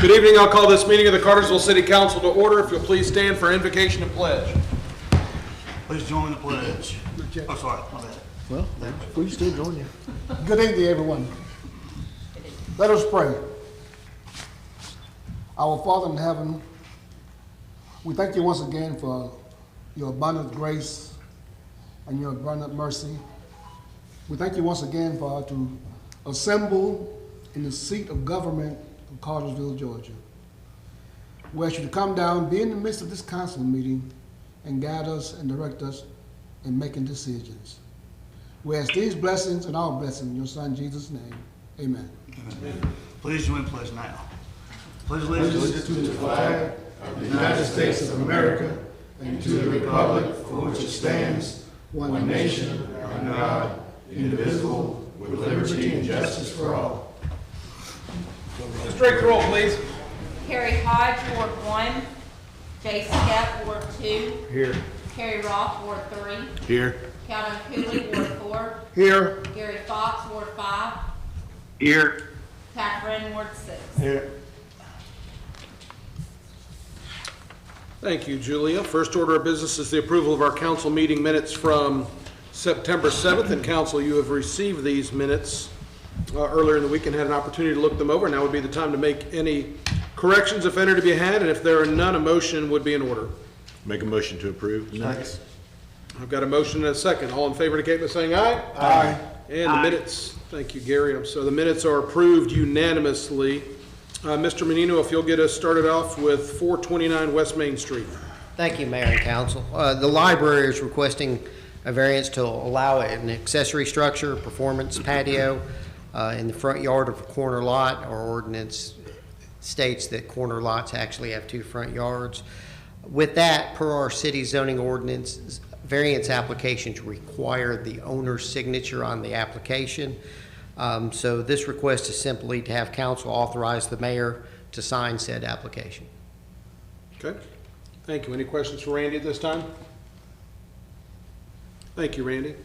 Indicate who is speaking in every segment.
Speaker 1: Good evening. I'll call this meeting of the Cartersville City Council to order. If you'll please stand for invocation and pledge.
Speaker 2: Please join the pledge. Oh, sorry. My bad.
Speaker 3: Well, we still join you.
Speaker 4: Good evening, everyone. Let us pray. Our Father in heaven, we thank you once again for your abundant grace and your abundant mercy. We thank you once again for to assemble in the seat of government of Cartersville, Georgia. We ask you to come down, be in the midst of this council meeting, and guide us and direct us in making decisions. We ask these blessings and all blessings in your Son Jesus' name. Amen.
Speaker 2: Amen. Please join the pledge now. Pledge
Speaker 4: Allegiance to the flag of the United States of America and to the republic for which it stands, one nation, under God, indivisible, with liberty and justice for all.
Speaker 1: Straight roll, please.
Speaker 5: Carrie Hodge, Ward 1. Jay Stepp, Ward 2.
Speaker 3: Here.
Speaker 5: Carrie Roth, Ward 3.
Speaker 3: Here.
Speaker 5: Calvin Cooley, Ward 4.
Speaker 4: Here.
Speaker 5: Gary Fox, Ward 5.
Speaker 2: Here.
Speaker 5: Pat Brennan, Ward 6.
Speaker 4: Here.
Speaker 1: Thank you, Julia. First order of business is the approval of our council meeting minutes from September 7th. And council, you have received these minutes earlier in the week and had an opportunity to look them over. Now would be the time to make any corrections, if any, to be had. And if there are none, a motion would be in order.
Speaker 3: Make a motion to approve. Next.
Speaker 1: I've got a motion and a second. All in favor indicate by saying aye.
Speaker 4: Aye.
Speaker 1: And the minutes, thank you, Gary. So the minutes are approved unanimously. Mr. Menino, if you'll get us started off with 429 West Main Street.
Speaker 6: Thank you, Mayor and Council. The library is requesting a variance to allow an accessory structure, performance patio, in the front yard of a corner lot. Our ordinance states that corner lots actually have 2 front yards. With that, per our city zoning ordinance, variance applications require the owner's signature on the application. So this request is simply to have council authorize the mayor to sign said application.
Speaker 1: Okay, thank you. Any questions for Randy at this time? Thank you, Randy.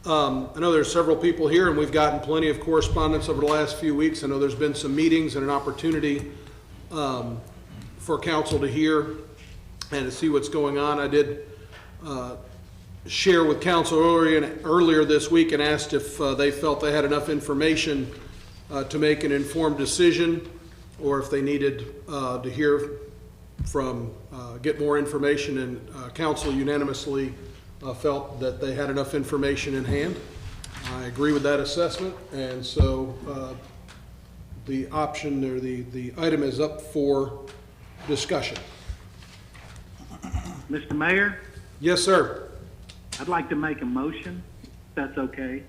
Speaker 1: I know there's several people here and we've gotten plenty of correspondence over the last few weeks. I know there's been some meetings and an opportunity for council to hear and to see what's going on. I did share with council earlier this week and asked if they felt they had enough information to make an informed decision, or if they needed to hear from, get more information, and council unanimously felt that they had enough information in hand. I agree with that assessment, and so the option or the item is up for discussion.
Speaker 7: Mr. Mayor,
Speaker 1: Yes, sir.
Speaker 7: I'd like to make a motion, if that's okay.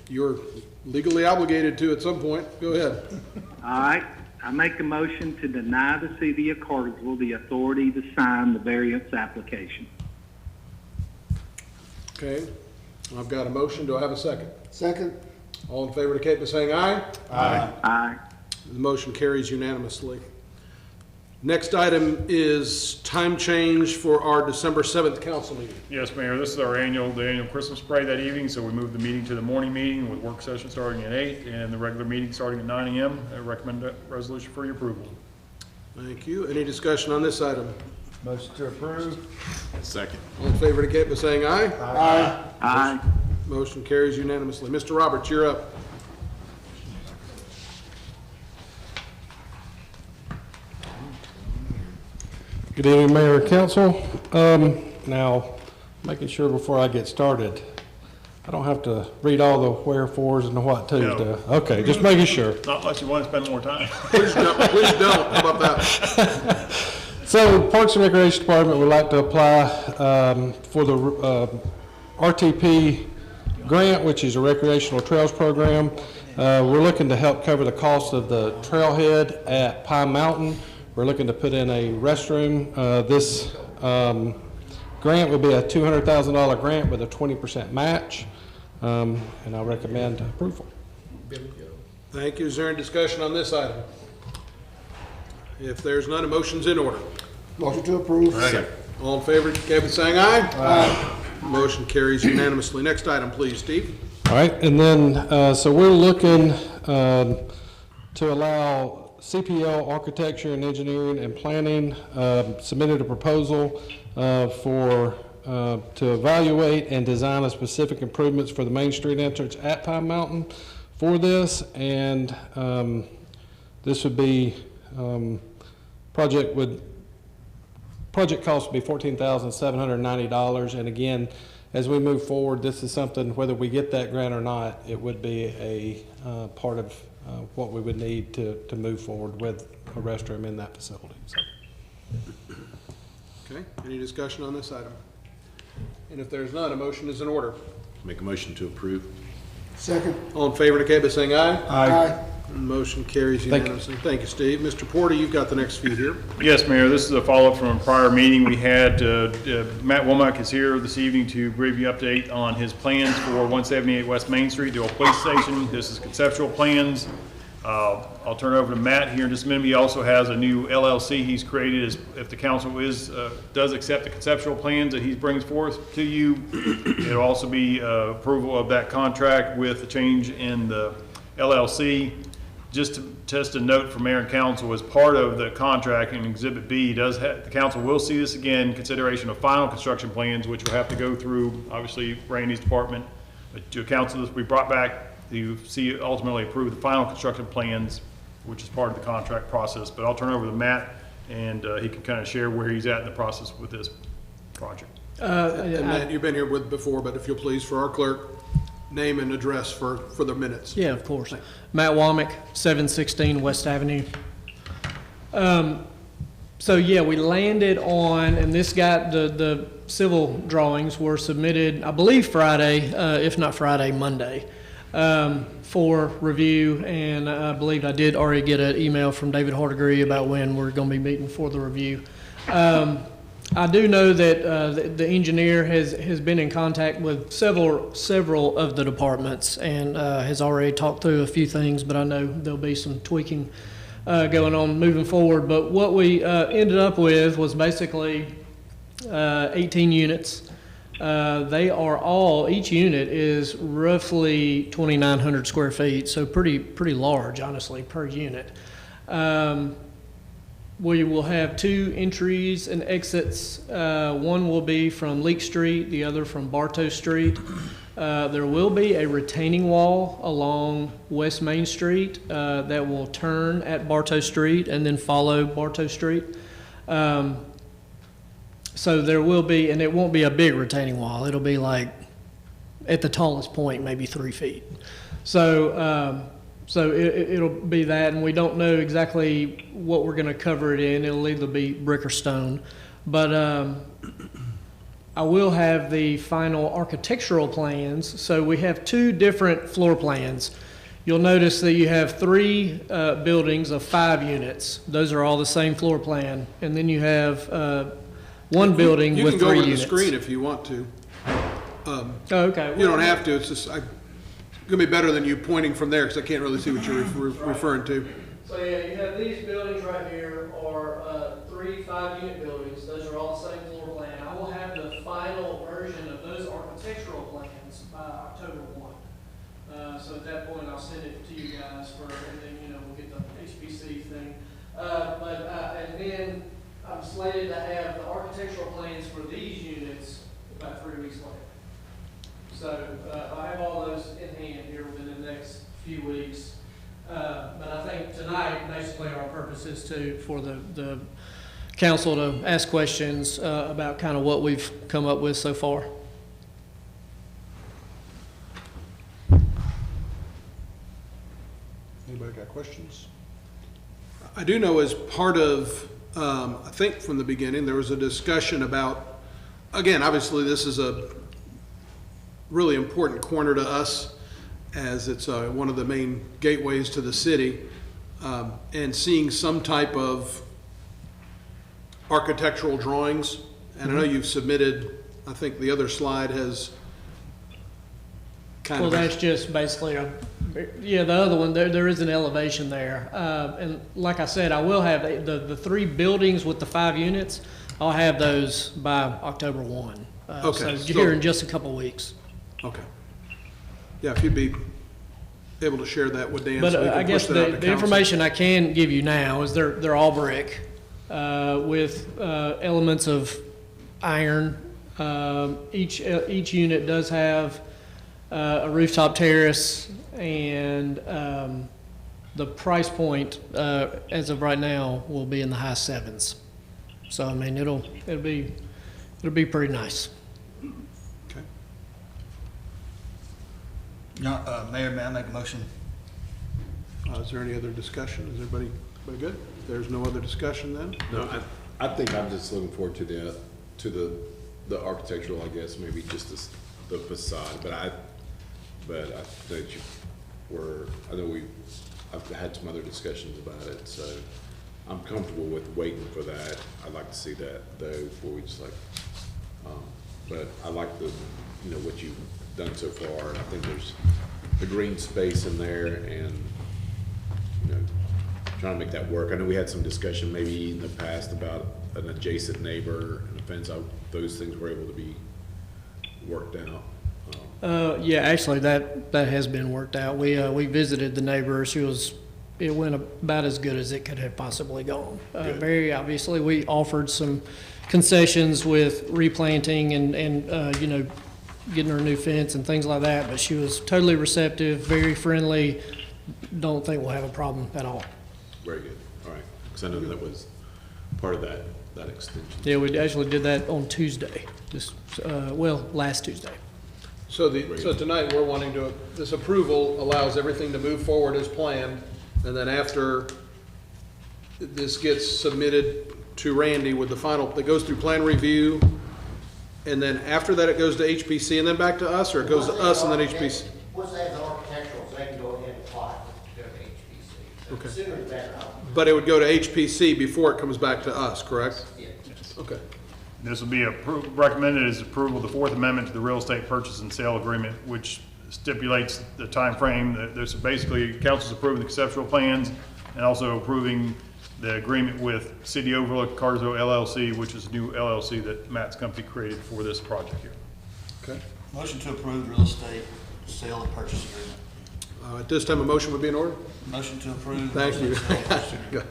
Speaker 1: You're legally obligated to at some point. Go ahead.
Speaker 7: All right, I make a motion to deny the city of Cartersville the authority to sign the variance application.
Speaker 1: Okay. I've got a motion. Do I have a second?
Speaker 4: Second.
Speaker 1: All in favor indicate by saying aye.
Speaker 4: Aye.
Speaker 7: Aye.
Speaker 1: The motion carries unanimously. Next item is time change for our December 7th council meeting.
Speaker 8: Yes, Mayor, this is the annual Christmas parade that evening, so we moved the meeting to the morning meeting with work session starting at 8 and the regular meeting starting at 9 a.m. I recommend a resolution for your approval.
Speaker 1: Thank you. Any discussion on this item?
Speaker 3: Motion to approve. Second.
Speaker 1: All in favor indicate by saying aye.
Speaker 4: Aye.
Speaker 7: Aye.
Speaker 1: Motion carries unanimously. Mr. Roberts, you're up.
Speaker 9: Good evening, Mayor and Council. Now, making sure before I get started, I don't have to read all the wherefores and the what tos.
Speaker 8: No.
Speaker 9: Okay, just making sure.
Speaker 8: Not unless you want to spend more time.
Speaker 1: Please don't. Please don't. How about that?
Speaker 9: So, Parks and Recreation Department would like to apply for the RTP grant, which is a recreational trails program. We're looking to help cover the cost of the trailhead at Pine Mountain. We're looking to put in a restroom. This grant will be a $200,000 grant with a 20% match, and I recommend approval.
Speaker 1: Thank you. Is there any discussion on this item? If there's none, a motion's in order.
Speaker 4: Motion to approve.
Speaker 3: Second.
Speaker 1: All in favor, indicate by saying aye. Aye. Motion carries unanimously. Next item, please, Steve.
Speaker 9: All right, and then, so we're looking to allow CPL Architecture and Engineering and Planning submitted a proposal to evaluate and design a specific improvements for the Main Street entrance at Pine Mountain for this, and this would be project cost would be $14,790. And again, as we move forward, this is something, whether we get that grant or not, it would be a part of what we would need to move forward with a restroom in that facility. So.
Speaker 1: Okay, any discussion on this item? And if there's none, a motion is in order.
Speaker 3: Make a motion to approve.
Speaker 4: Second.
Speaker 1: All in favor indicate by saying aye.
Speaker 4: Aye.
Speaker 1: Motion carries
Speaker 9: Thank you.
Speaker 1: unanimously. Thank you, Steve. Mr. Porter, you've got the next few here.
Speaker 8: Yes, Mayor, this is a follow-up from a prior meeting we had. Matt Womack is here this evening to brief you update on his plans for 178 West Main Street, the old police station. This is conceptual plans. I'll turn it over to Matt here in just a minute. He also has a new LLC he's created. If the council does accept the conceptual plans that he brings forth to you, it'll also be approval of that contract with the change in the LLC. Just a note for mayor and council, as part of the contract in Exhibit B, the council will see this again, consideration of final construction plans, which will have to go through, obviously, Randy's department. But to council, this will be brought back to see ultimately approve the final construction plans, which is part of the contract process. But I'll turn over to Matt, and he can kind of share where he's at in the process with this project.
Speaker 1: And Matt, you've been here with before, but if you'll please, for our clerk, name and address for the minutes.
Speaker 10: Yeah, of course. Matt Womack, 716 West Avenue. So yeah, we landed on, and this got, the civil drawings were submitted, I believe Friday, if not Friday, Monday, for review. And I believe I did already get an email from David Hardigree about when we're going to be meeting for the review. I do know that the engineer has been in contact with several of the departments and has already talked through a few things, but I know there'll be some tweaking going on moving forward. But what we ended up with was basically 18 units. They are all, each unit is roughly 2,900 square feet, so pretty large, honestly, per unit. We will have 2 entries and exits. One will be from Leak Street, the other from Bartow Street. There will be a retaining wall along West Main Street that will turn at Bartow Street and then follow Bartow Street. So there will be, and it won't be a big retaining wall. It'll be like, at the tallest point, maybe 3 feet. So it'll be that, and we don't know exactly what we're going to cover it in. It'll either be brick or stone. But I will have the final architectural plans. So we have 2 different floor plans. You'll notice that you have 3 buildings of 5 units. Those are all the same floor plan. And then you have one building with 3 units. You can go over to the screen
Speaker 1: if you want to.
Speaker 10: Oh, okay.
Speaker 1: You don't have to. It's just, it's going to be better than you pointing from there, because I can't really see what you're referring to.
Speaker 10: So yeah, you have these buildings right here are 3 5-unit buildings. Those are all the same floor plan. I will have the final version of those architectural plans by October 1. So at that point, I'll send it to you guys for, and then we'll get the HBC thing. And then I'm slated to have the architectural plans for these units about 3 weeks later. So I have all those in hand here within the next few weeks. But I think tonight, basically, our purpose is for the council to ask questions about kind of what we've come up with so far.
Speaker 1: Anybody got questions? I do know as part of, I think from the beginning, there was a discussion about, again, obviously this is a really important corner to us, as it's one of the main gateways to the city, and seeing some type of architectural drawings. And I know you've submitted, I think the other slide has kind of.
Speaker 10: Well, that's just basically the other one, there is an elevation there. And like I said, I will have the 3 buildings with the 5 units. I'll have those by October 1.
Speaker 1: Okay.
Speaker 10: So here in just a couple weeks.
Speaker 1: Okay. Yeah, if you'd be able to share that with Dan.
Speaker 10: But
Speaker 1: so we can
Speaker 10: I guess
Speaker 1: push that out to
Speaker 10: the
Speaker 1: council.
Speaker 10: information I can give you now is they're all brick with elements of iron. Each unit does have a rooftop terrace, and the price point as of right now will be in the high sevens. So I mean it'll be pretty nice.
Speaker 1: Okay.
Speaker 2: Mayor, may I make a motion?
Speaker 1: Is there any other discussion? Is everybody good? If there's no other discussion then?
Speaker 3: No, I think I'm just looking forward to the architectural, I guess, maybe just the facade, but I know I've had some other discussions about it, so I'm comfortable with waiting for that. I'd like to see that though, before we just but I like what you've done so far, and I think there's the green space in there, and trying to make that work. I know we had some discussion maybe in the past about an adjacent neighbor and a fence. Those things were able to be worked out.
Speaker 10: Yeah, actually, that has been worked out. We visited the neighbor. It went about as good as it could have possibly gone. Very obviously, we offered some concessions with replanting and getting her a new fence and things like that, but she was totally receptive, very friendly. Don't think we'll have a problem at all.
Speaker 3: Very good. All right. Because I know that was part of that extension.
Speaker 10: Yeah, we actually did that on Tuesday, last Tuesday.
Speaker 1: So tonight, we're wanting this approval allows everything to move forward as planned, and then after this gets submitted to Randy with the final, it goes through plan review, and then after that, it goes to HPC and then back to us, or it goes to us and then HPC?
Speaker 6: Once they have the architectural, they can go ahead and apply to go to HPC. So
Speaker 1: Okay.
Speaker 6: the sooner the better.
Speaker 1: But it would go to HPC before it comes back to us, correct?
Speaker 6: Yeah.
Speaker 1: Okay.
Speaker 8: This will be recommended as approval of the Fourth Amendment to the Real Estate Purchase and Sale Agreement, which stipulates the time frame. There's basically, council's approving the conceptual plans and also approving the agreement with City Overlook Cartersville LLC, which is a new LLC that Matt's company created for this project here.
Speaker 1: Okay.
Speaker 2: Motion to approve real estate sale and purchase agreement.
Speaker 1: At this time, a motion would be in order?
Speaker 2: Motion to approve.
Speaker 1: Thank you.
Speaker 2: real estate sale and purchase agreement.
Speaker 1: Good.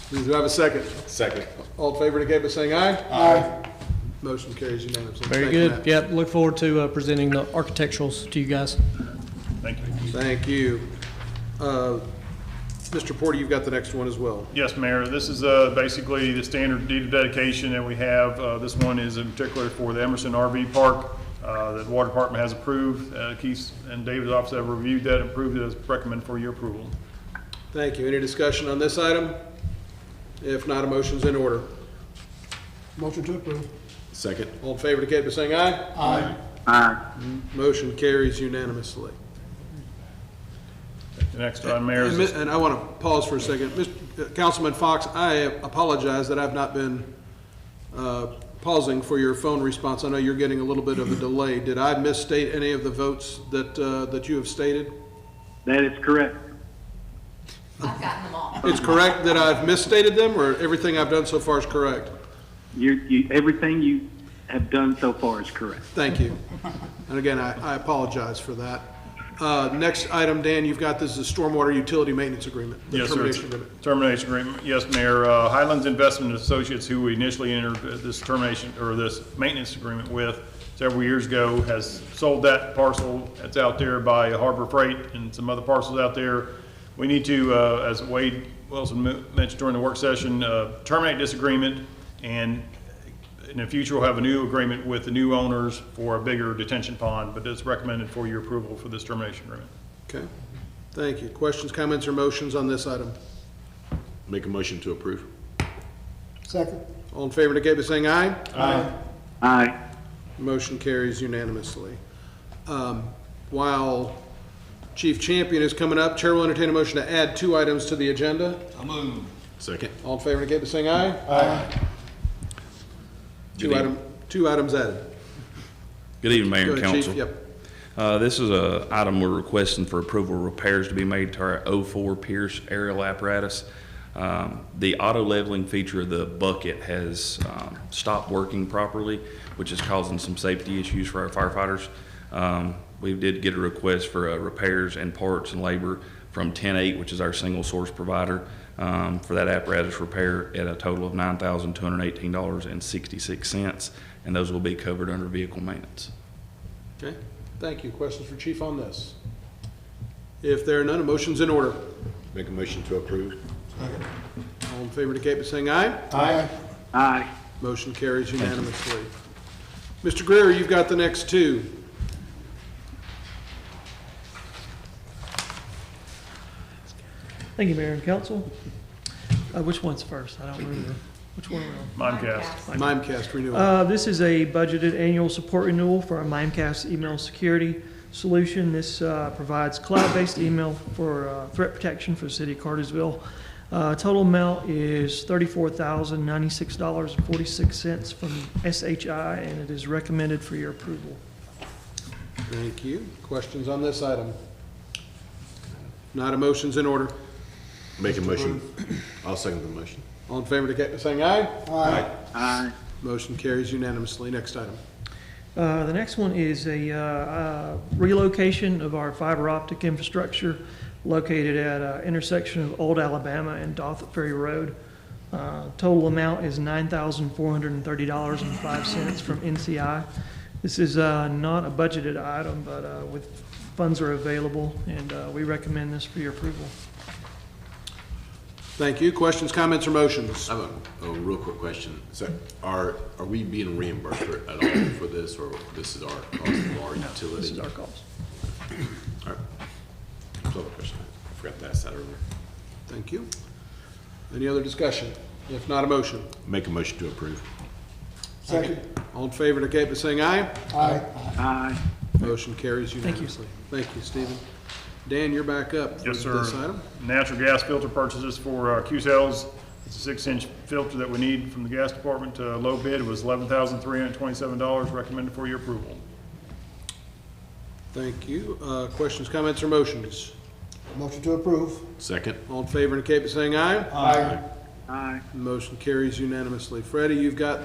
Speaker 1: Please do I have a second?
Speaker 3: Second.
Speaker 1: All in favor indicate by saying aye. Aye. Motion carries unanimously.
Speaker 10: Very
Speaker 1: Thank you,
Speaker 10: good.
Speaker 1: Matt.
Speaker 10: Yep, look forward to presenting the architecturals to you guys.
Speaker 8: Thank you.
Speaker 1: Thank you. Mr. Porter, you've got the next one as well.
Speaker 8: Yes, Mayor. This is basically the standard deed of dedication that we have. This one is in particular for the Emerson RV Park that the Water Department has approved. Keith and David's office have reviewed that and approved it as recommended for your approval.
Speaker 1: Thank you. Any discussion on this item? If not, a motion's in order.
Speaker 4: Motion to approve.
Speaker 3: Second.
Speaker 1: All in favor indicate by saying aye.
Speaker 4: Aye.
Speaker 7: Aye.
Speaker 1: Motion carries unanimously.
Speaker 8: The next item, Mayor, is
Speaker 1: And I want to pause for a second. Councilman Fox, I apologize that I've not been pausing for your phone response. I know you're getting a little bit of a delay. Did I misstate any of the votes that you have stated?
Speaker 7: That is correct.
Speaker 5: I've gotten them all.
Speaker 1: It's correct that I've misstated them, or everything I've done so far is correct?
Speaker 7: Everything you have done so far is correct.
Speaker 1: Thank you. And again, I apologize for that. Next item, Dan, you've got this is a stormwater utility maintenance agreement. The
Speaker 8: Yes, sir.
Speaker 1: termination agreement.
Speaker 8: Termination agreement. Yes, Mayor. Highlands Investment Associates, who we initially entered this termination or this maintenance agreement with several years ago, has sold that parcel that's out there by Harbor Freight and some other parcels out there. We need to, as Wade Wilson mentioned during the work session, terminate this agreement, and in the future, we'll have a new agreement with the new owners for a bigger detention pond, but it's recommended for your approval for this termination agreement.
Speaker 1: Okay. Thank you. Questions, comments, or motions on this item?
Speaker 3: Make a motion to approve.
Speaker 4: Second.
Speaker 1: All in favor indicate by saying aye.
Speaker 4: Aye.
Speaker 7: Aye.
Speaker 1: Motion carries unanimously. While Chief Champion is coming up, Chair will entertain a motion to add 2 items to the agenda.
Speaker 2: So moved.
Speaker 3: Second.
Speaker 1: All in favor indicate by saying aye.
Speaker 4: Aye.
Speaker 1: Two items added.
Speaker 11: Good evening, Mayor
Speaker 1: Go
Speaker 11: and
Speaker 1: ahead, Chief.
Speaker 11: Council.
Speaker 1: Yep.
Speaker 11: This is an item we're requesting for approval repairs to be made to our 04 Pierce aerial apparatus. The auto leveling feature of the bucket has stopped working properly, which is causing some safety issues for our firefighters. We did get a request for repairs and parts and labor from 10-8, which is our single source provider, for that apparatus repair at a total of $9,218.66, and those will be covered under vehicle maintenance.
Speaker 1: Okay, thank you. Questions for Chief on this? If there are none, a motion's in order.
Speaker 3: Make a motion to approve.
Speaker 1: All in favor indicate by saying aye.
Speaker 4: Aye.
Speaker 7: Aye.
Speaker 1: Motion carries unanimously. Mr. Greer, you've got the next two.
Speaker 10: Thank you, Mayor and Council. Which one's first? I don't remember. Which one are we on?
Speaker 8: Mimecast.
Speaker 1: Mimecast renewal.
Speaker 10: This is a budgeted annual support renewal for our Mimecast email security solution. This provides cloud-based email for threat protection for the city of Cartersville. Total amount is $34,096.46 from SHI, and it is recommended for your approval.
Speaker 1: Thank you. Questions on this item? Not a motion's in order.
Speaker 3: Make a motion. I'll second the motion.
Speaker 1: All in favor indicate by saying aye.
Speaker 4: Aye.
Speaker 7: Aye.
Speaker 1: Motion carries unanimously. Next item.
Speaker 10: The next one is a relocation of our fiber optic infrastructure located at intersection of Old Alabama and Dothert Ferry Road. Total amount is $9,430.05 from NCI. This is not a budgeted item, but with funds are available, and we recommend this for your approval.
Speaker 1: Thank you. Questions, comments, or motions?
Speaker 3: I have a real quick question. So are we being reimbursed at all for this, or this is our cost of our utility?
Speaker 10: This is our cost.
Speaker 3: All right. That's another question. I forgot to ask that earlier.
Speaker 1: Thank you. Any other discussion? If not, a motion.
Speaker 3: Make a motion to approve.
Speaker 4: Second.
Speaker 1: All in favor indicate by saying aye.
Speaker 4: Aye.
Speaker 7: Aye.
Speaker 1: Motion carries unanimously. Thank you, Stephen. Dan, you're back up for
Speaker 8: Yes, sir.
Speaker 1: this item.
Speaker 8: Natural gas filter purchases for Q-Cells. It's a 6-inch filter that we need from the gas department. Low bid was $11,327, recommended for your approval.
Speaker 1: Thank you. Questions, comments, or motions?
Speaker 4: Motion to approve.
Speaker 3: Second.
Speaker 1: All in favor indicate by saying aye.
Speaker 4: Aye.
Speaker 7: Aye.
Speaker 1: Motion carries unanimously. Freddie, you've got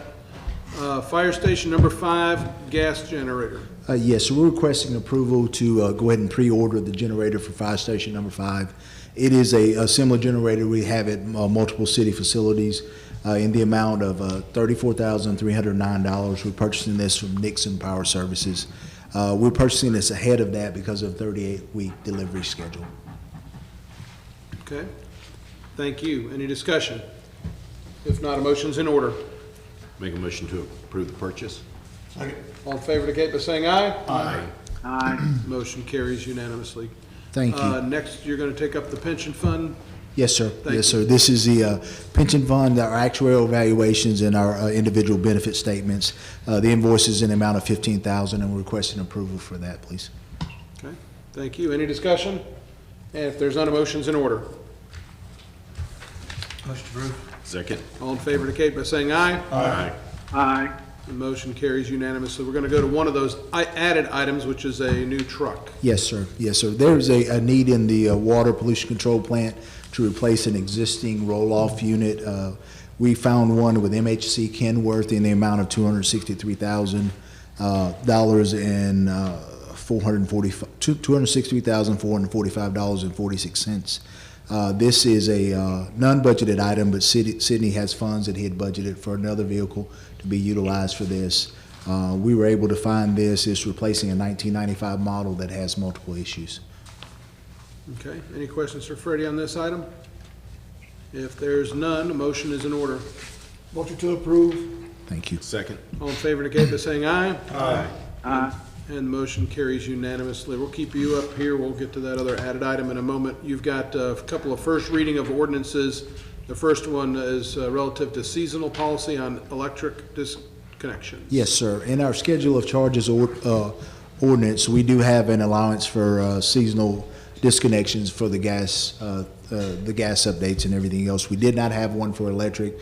Speaker 1: fire station number 5, gas generator.
Speaker 12: Yes, so we're requesting approval to go ahead and pre-order the generator for fire station number 5. It is a similar generator we have at multiple city facilities in the amount of $34,309. We're purchasing this from Nixon Power Services. We're purchasing this ahead of that because of 38-week delivery schedule.
Speaker 1: Okay. Thank you. Any discussion? If not, a motion's in order.
Speaker 3: Make a motion to approve the purchase.
Speaker 2: Second.
Speaker 1: All in favor indicate by saying aye.
Speaker 3: Aye.
Speaker 7: Aye.
Speaker 1: Motion carries unanimously.
Speaker 12: Thank you.
Speaker 1: Next, you're going to take up the pension fund.
Speaker 12: Yes, sir.
Speaker 1: Thank
Speaker 12: Yes,
Speaker 1: you.
Speaker 12: sir. This is the pension fund, our actuarial evaluations, and our individual benefit statements. The invoice is in the amount of $15,000, and we're requesting approval for that, please.
Speaker 1: Okay. Thank you. Any discussion? And if there's none, a motion's in order.
Speaker 2: Motion approved.
Speaker 3: Second.
Speaker 1: All in favor indicate by saying aye.
Speaker 3: Aye.
Speaker 7: Aye.
Speaker 1: The motion carries unanimously. We're going to go to one of those added items, which is a new truck.
Speaker 12: Yes, sir. Yes, sir. There's a need in the water pollution control plant to replace an existing roll-off unit. We found one with MHC Kenworth in the amount of $263,445 and $263,445.46. This is a non-budgeted item, but Sydney has funds that he had budgeted for another vehicle to be utilized for this. We were able to find this. It's replacing a 1995 model that has multiple issues.
Speaker 1: Okay. Any questions for Freddie on this item? If there's none, a motion is in order.
Speaker 4: Motion to approve.
Speaker 12: Thank you.
Speaker 3: Second.
Speaker 1: All in favor indicate by saying aye.
Speaker 3: Aye.
Speaker 7: Aye.
Speaker 1: And the motion carries unanimously. We'll keep you up here. We'll get to that other added item in a moment. You've got a couple of first reading of ordinances. The first one is relative to seasonal policy on electric disconnections.
Speaker 12: Yes, sir. In our schedule of charges ordinance, we do have an allowance for seasonal disconnections for the gas updates and everything else. We did not have one for electric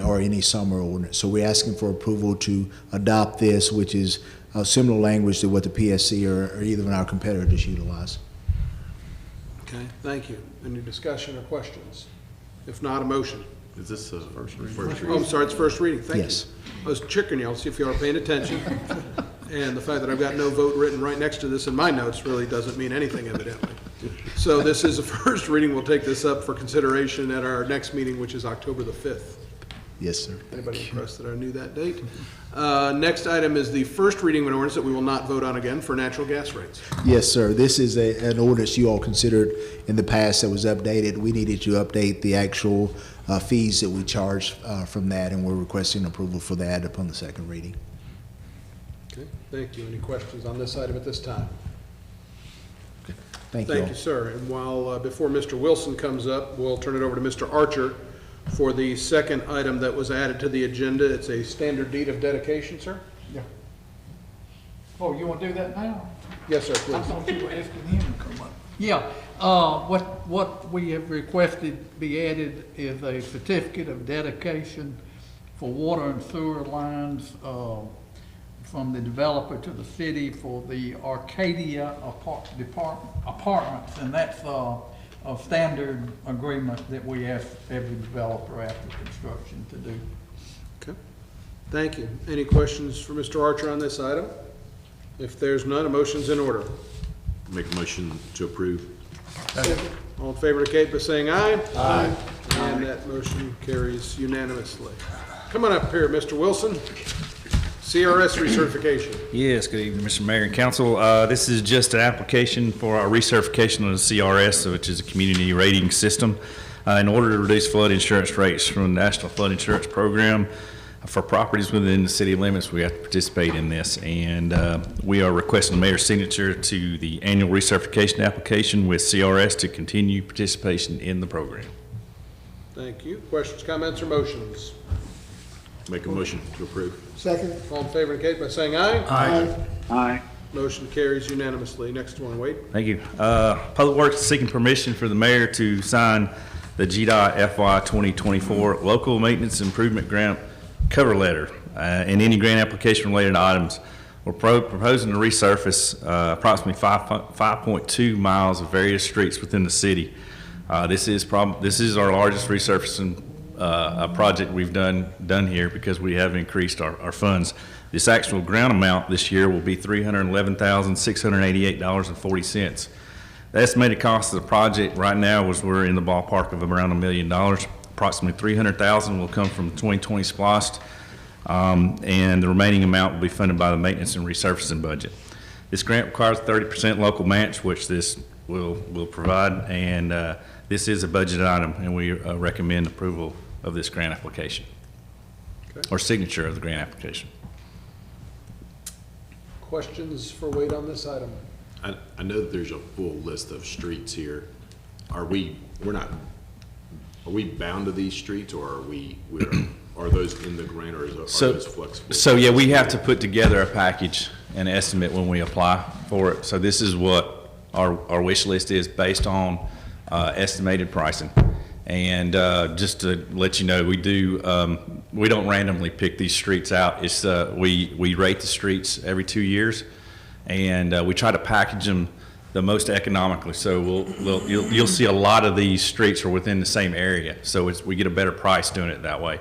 Speaker 12: or any summer ordinance. So we're asking for approval to adopt this, which is similar language to what the PSC or either of our competitors utilize.
Speaker 1: Okay, thank you. Any discussion or questions? If not, a motion.
Speaker 3: Is this the first reading?
Speaker 1: Oh, I'm sorry, it's first reading. Thank you.
Speaker 12: Yes.
Speaker 1: I was checking y'all, see if you are paying attention. And the fact that I've got no vote written right next to this in my notes really doesn't mean anything evidently. So this is a first reading. We'll take this up for consideration at our next meeting, which is October the 5th.
Speaker 12: Yes, sir.
Speaker 1: Anybody impressed that I knew that date? Next item is the first reading of an ordinance that we will not vote on again for natural gas rates.
Speaker 12: Yes, sir. This is an ordinance you all considered in the past that was updated. We needed to update the actual fees that we charge from that, and we're requesting approval for that upon the second reading.
Speaker 1: Okay, thank you. Any questions on this item at this time?
Speaker 12: Thank you.
Speaker 1: Thank you, sir. And while, before Mr. Wilson comes up, we'll turn it over to Mr. Archer for the second item that was added to the agenda. It's a standard deed of dedication, sir?
Speaker 13: Yeah. Oh, you want to do that now?
Speaker 1: Yes, sir,
Speaker 13: I
Speaker 1: please.
Speaker 13: thought you were asking him to come up. Yeah, what we have requested be added is a certificate of dedication for water and sewer lines, from the developer to the city for the Arcadia apartments, and that's a standard agreement that we ask every developer after construction to do.
Speaker 1: Okay, thank you. Any questions for Mr. Archer on this item? If there's none, a motion's in order.
Speaker 3: Make a motion to approve.
Speaker 1: All in favor indicate by saying aye. Aye. And that motion carries unanimously. Come on up here, Mr. Wilson. CRS recertification.
Speaker 14: Yes, good evening, Mr. Mayor and Council. This is just an application for our recertification of the CRS, which is a community rating system, in order to reduce flood insurance rates from the National Flood Insurance Program. For properties within the city limits, we have to participate in this, and we are requesting the mayor's signature to the annual recertification application with CRS to continue participation in the program.
Speaker 1: Thank you. Questions, comments, or motions?
Speaker 3: Make a motion to approve.
Speaker 4: Second.
Speaker 1: All in favor indicate by saying aye.
Speaker 4: Aye.
Speaker 7: Aye.
Speaker 1: Motion carries unanimously. Next one, Wade.
Speaker 14: Thank you. Public Works is seeking permission for the mayor to sign the GDOT FY 2024 Local Maintenance Improvement Grant cover letter and any grant application related items. We're proposing to resurface approximately 5.2 miles of various streets within the city. This is our largest resurfacing project we've done here because we have increased our funds. This actual grant amount this year will be $311,688.40. The estimated cost of the project right now we're in the ballpark of around $1 million. Approximately $300,000 will come from the 2020 SPLOST, and the remaining amount will be funded by the maintenance and resurfacing budget. This grant requires 30% local match, which this will provide, and this is a budget item, and we recommend approval of this grant application, or signature of the grant application.
Speaker 1: Questions for Wade on this item?
Speaker 3: I know that there's a full list of streets here. Are we bound to these streets, or are those in the grant, or are those flexible?
Speaker 14: So yeah, we have to put together a package and estimate when we apply for it. So this is what our wish list is based on estimated pricing. And just to let you know, we don't randomly pick these streets out. It's we rate the streets every 2 years, and we try to package them the most economically. So you'll see a lot of these streets are within the same area, so we get a better price doing it that way.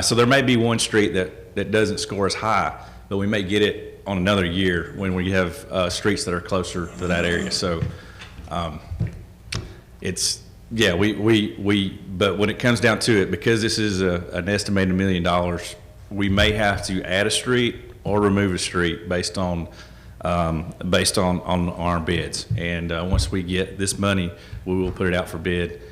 Speaker 14: So there may be one street that doesn't score as high, but we may get it on another year when we have streets that are closer to that area. So it's, yeah, but when it comes down to it, because this is an estimated $1 million, we may have to add a street or remove a street based on our bids. And once we get this money, we will put it out for bid.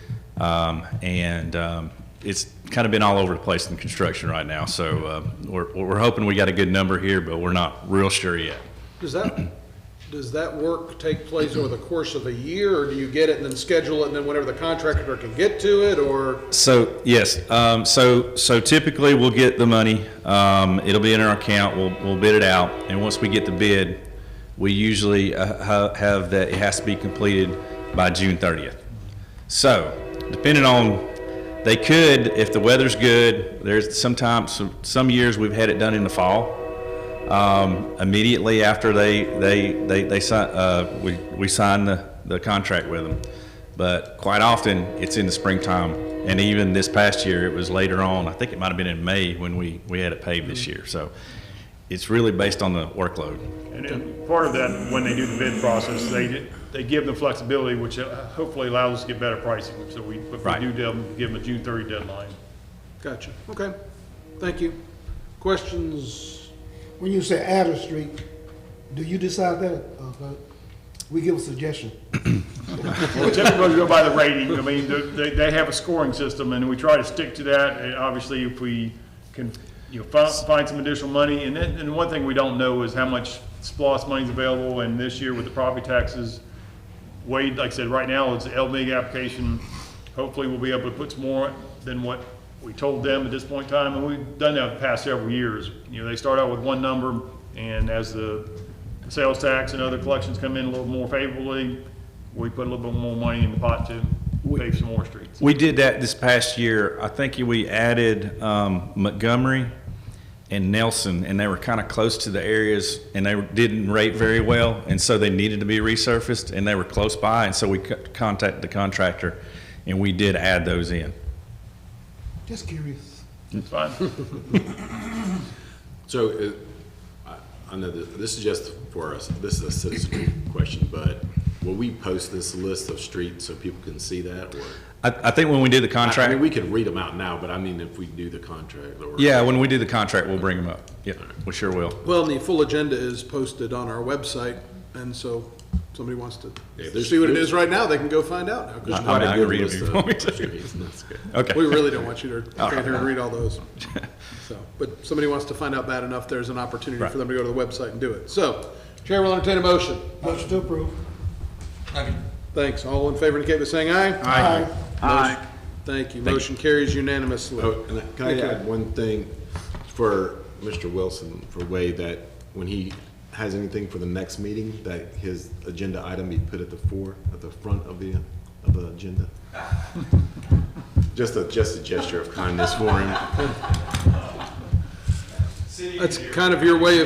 Speaker 14: It's kind of been all over the place in construction right now. So we're hoping we got a good number here, but we're not real sure yet.
Speaker 1: Does that work take place over the course of a year, or do you get it and then schedule it, and then whenever the contractor can get to it, or?
Speaker 14: So yes, so typically we'll get the money. It'll be in our account. We'll bid it out, and once we get the bid, we usually have that it has to be completed by June 30th. So depending on, they could, if the weather's good, there's sometimes, some years we've had it done in the fall. Immediately after we sign the contract with them. But quite often it's in the springtime, and even this past year it was later on. I think it might have been in May when we had it paved this year. So it's really based on the workload.
Speaker 8: And then part of that, when they do the bid process, they give them flexibility, which hopefully allows us to get better pricing. So we
Speaker 14: Right.
Speaker 8: do give them a June 30 deadline.
Speaker 1: Gotcha. Okay. Thank you. Questions?
Speaker 4: When you say Adder Street, do you decide that? We give a suggestion.
Speaker 8: Well, typically we go by the rating. I mean, they have a scoring system, and we try to stick to that. And obviously, if we can, find some additional money, and one thing we don't know is how much SPLOST money is available. And this year with the property taxes, Wade, like I said, right now it's the LMIG application. Hopefully, we'll be able to put some more than what we told them at this point in time, and we've done that the past several years. They start out with one number, and as the sales tax and other collections come in a little more favorably, we put a little bit more money in the pot to pave some more streets.
Speaker 14: We did that this past year. I think we added Montgomery and Nelson, and they were kind of close to the areas, and they didn't rate very well, and so they needed to be resurfaced, and they were close by, and so we contacted the contractor, and we did add those in.
Speaker 4: Just curious.
Speaker 8: It's fine.
Speaker 3: So, I know that this is just for us, this is a citizen question, but will we post this list of streets so people can see that? Or
Speaker 14: I think when we did the contract.
Speaker 3: I mean, we could read them out now, but I mean, if we do the contract. Or
Speaker 14: Yeah, when we do the contract, we'll bring them up. Yeah, we sure will.
Speaker 1: Well, the full agenda is posted on our website, and so if somebody wants to
Speaker 3: Yeah,
Speaker 1: see what it is right now, they can go find out. Now, 'cause
Speaker 3: There's
Speaker 14: I
Speaker 3: quite
Speaker 14: mean,
Speaker 3: a
Speaker 14: I
Speaker 3: good
Speaker 14: can read
Speaker 3: list
Speaker 14: it if you
Speaker 3: of
Speaker 14: want me to.
Speaker 3: streets, and that's good.
Speaker 14: Okay.
Speaker 1: We really don't want you to
Speaker 14: All
Speaker 1: stand here and
Speaker 14: right.
Speaker 1: read all those. So, but if somebody wants to find out bad enough, there's an opportunity
Speaker 14: Right.
Speaker 1: for them to go to the website and do it. So, Chair will entertain a motion.
Speaker 4: Motion to approve.
Speaker 1: Thanks. All in favor indicate by saying aye.
Speaker 4: Aye.
Speaker 7: Aye.
Speaker 1: Thank you. Motion carries unanimously.
Speaker 3: Oh, and can I add one thing for Mr. Wilson, for Wade, that when he has anything for the next meeting, that his agenda item be put at the front of the agenda? Just a gesture of kindness for him.
Speaker 1: That's kind of your way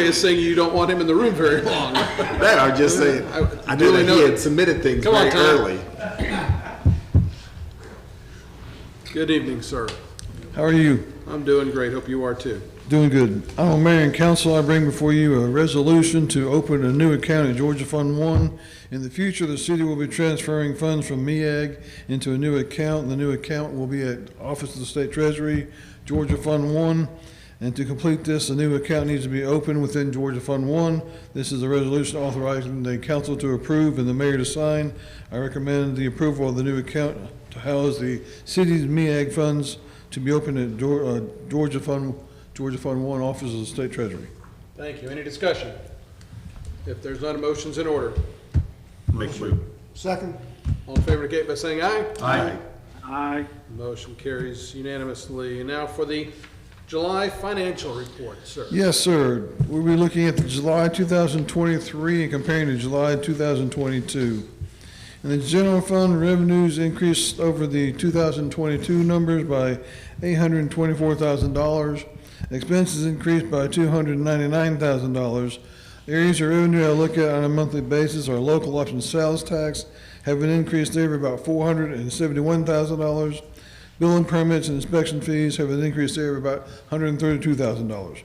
Speaker 1: of saying you don't want him in the room very long.
Speaker 3: That I'm just saying, I knew that he had submitted things
Speaker 1: Come on,
Speaker 3: very
Speaker 1: Tom.
Speaker 3: early.
Speaker 1: Good evening, sir.
Speaker 15: How are you?
Speaker 1: I'm doing great. Hope you are too.
Speaker 15: Doing good. I'm Mayor and Council. I bring before you a resolution to open a new account at Georgia Fund 1. In the future, the city will be transferring funds from MEAG into a new account. The new account will be at Office of the State Treasury, Georgia Fund 1. And to complete this, a new account needs to be opened within Georgia Fund 1. This is a resolution authorizing the council to approve and the mayor to sign. I recommend the approval of the new account to house the city's MEAG funds to be opened at Georgia Fund 1, Office of the State Treasury.
Speaker 1: Thank you. Any discussion? If there's none, a motion's in order.
Speaker 3: Make sure.
Speaker 4: Second.
Speaker 1: All in favor indicate by saying aye.
Speaker 3: Aye.
Speaker 7: Aye.
Speaker 1: Motion carries unanimously. And now for the July financial report, sir.
Speaker 15: Yes, sir. We'll be looking at the July 2023 and comparing to July 2022. In the general fund, revenues increased over the 2022 numbers by $824,000. Expenses increased by $299,000. Areas of revenue I look at on a monthly basis are local option sales tax, have an increase there of about $471,000. Building permits and inspection fees have an increase there of about $132,000.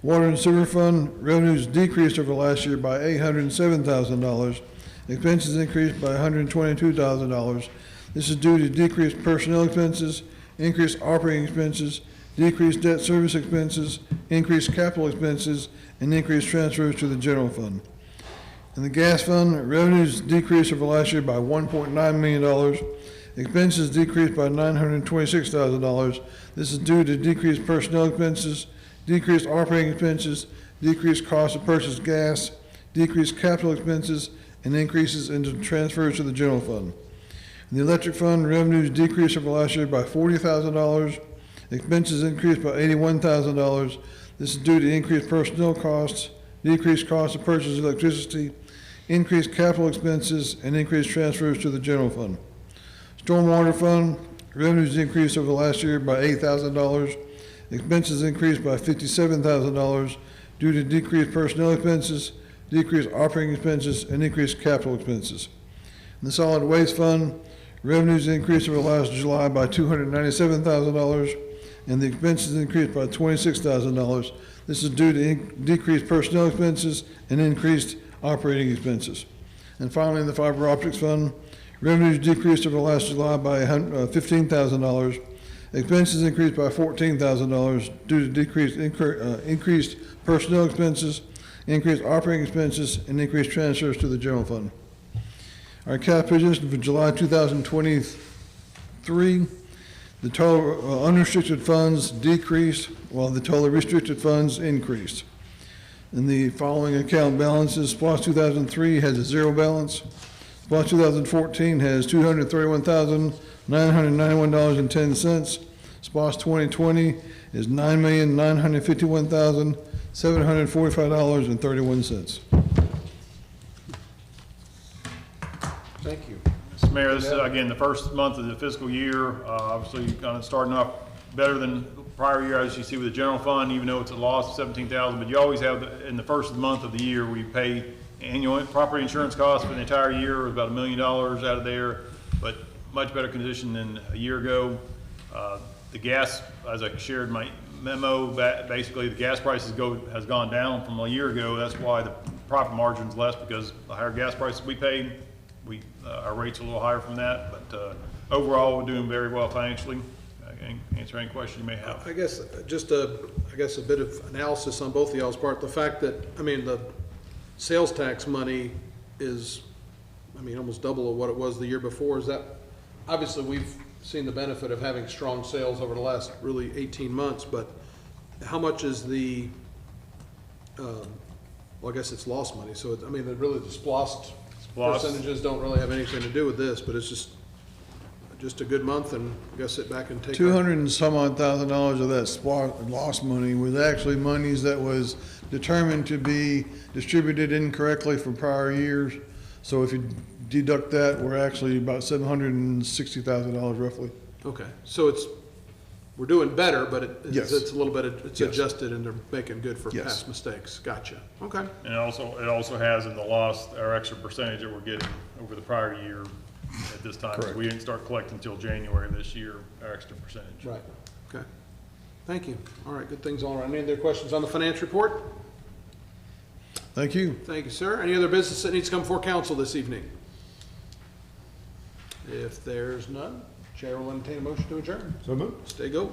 Speaker 15: Water and sewer fund, revenues decreased over last year by $807,000. Expenses increased by $122,000. This is due to decreased personnel expenses, increased operating expenses, decreased debt service expenses, increased capital expenses, and increased transfers to the general fund. In the gas fund, revenues decreased over last year by $1.9 million. Expenses decreased by $926,000. This is due to decreased personnel expenses, decreased operating expenses, decreased cost of purchased gas, decreased capital expenses, and increases in transfers to the general fund. In the electric fund, revenues decreased over last year by $40,000. Expenses increased by $81,000. This is due to increased personnel costs, decreased cost of purchased electricity, increased capital expenses, and increased transfers to the general fund. Stormwater fund, revenues increased over the last year by $8,000. Expenses increased by $57,000 due to decreased personnel expenses, decreased operating expenses, and increased capital expenses. In the solid waste fund, revenues increased over last July by $297,000. and the expenses increased by $26,000. This is due to decreased personnel expenses and increased operating expenses. And finally, in the fiber optics fund, revenues decreased over last July by $15,000. Expenses increased by $14,000 due to increased personnel expenses, increased operating expenses, and increased transfers to the general fund. Our cash position for July 2023, the total unrestricted funds decreased while the total restricted funds increased. And the following account balances: SPLOST 2003 has a zero balance. SPLOST 2014 has $231,991.10. SPLOST 2020 is $9,951,745.31.
Speaker 1: Thank you.
Speaker 8: Mr. Mayor, this is, again, the first month of the fiscal year, obviously kind of starting off better than prior year, as you see with the general fund, even though it's a loss of 17,000, but you always have, in the first month of the year, we pay annual property insurance costs for the entire year, about $1 million out of there, but much better condition than a year ago. The gas, as I shared my memo, basically the gas prices has gone down from a year ago. That's why the profit margin's less, because the higher gas prices we paid, our rates are a little higher from that, but overall, we're doing very well financially. I can answer any question you may have.
Speaker 1: I guess just a bit of analysis on both of y'all's part. The fact that, I mean, the sales tax money is, I mean, almost double of what it was the year before. Is that, obviously we've seen the benefit of having strong sales over the last really 18 months, but how much is the, well, I guess it's lost money. So, I mean, really the SPLOST percentages don't really have anything to do with this, but it's just a good month, and I guess sit back and take.
Speaker 15: $200 and some odd thousand of that lost money was actually monies that was determined to be distributed incorrectly from prior years. So if you deduct that, we're actually about $760,000 roughly.
Speaker 1: Okay, so we're doing better, but
Speaker 15: Yes.
Speaker 1: it's a little bit, it's
Speaker 15: Yes.
Speaker 1: adjusted and they're making good for
Speaker 15: Yes.
Speaker 1: past mistakes. Gotcha. Okay.
Speaker 8: And it also has in the loss our extra percentage that we're getting over the prior year at this time.
Speaker 15: Correct.
Speaker 8: We didn't start collecting until January of this year, our extra percentage.
Speaker 1: Right. Okay. Thank you. All right, good things all around. Any other questions on the finance report?
Speaker 15: Thank you.
Speaker 1: Thank you, sir. Any other business that needs to come before council this evening? If there's none, Chair will entertain a motion to adjourn.
Speaker 12: So moved.
Speaker 1: Stay go.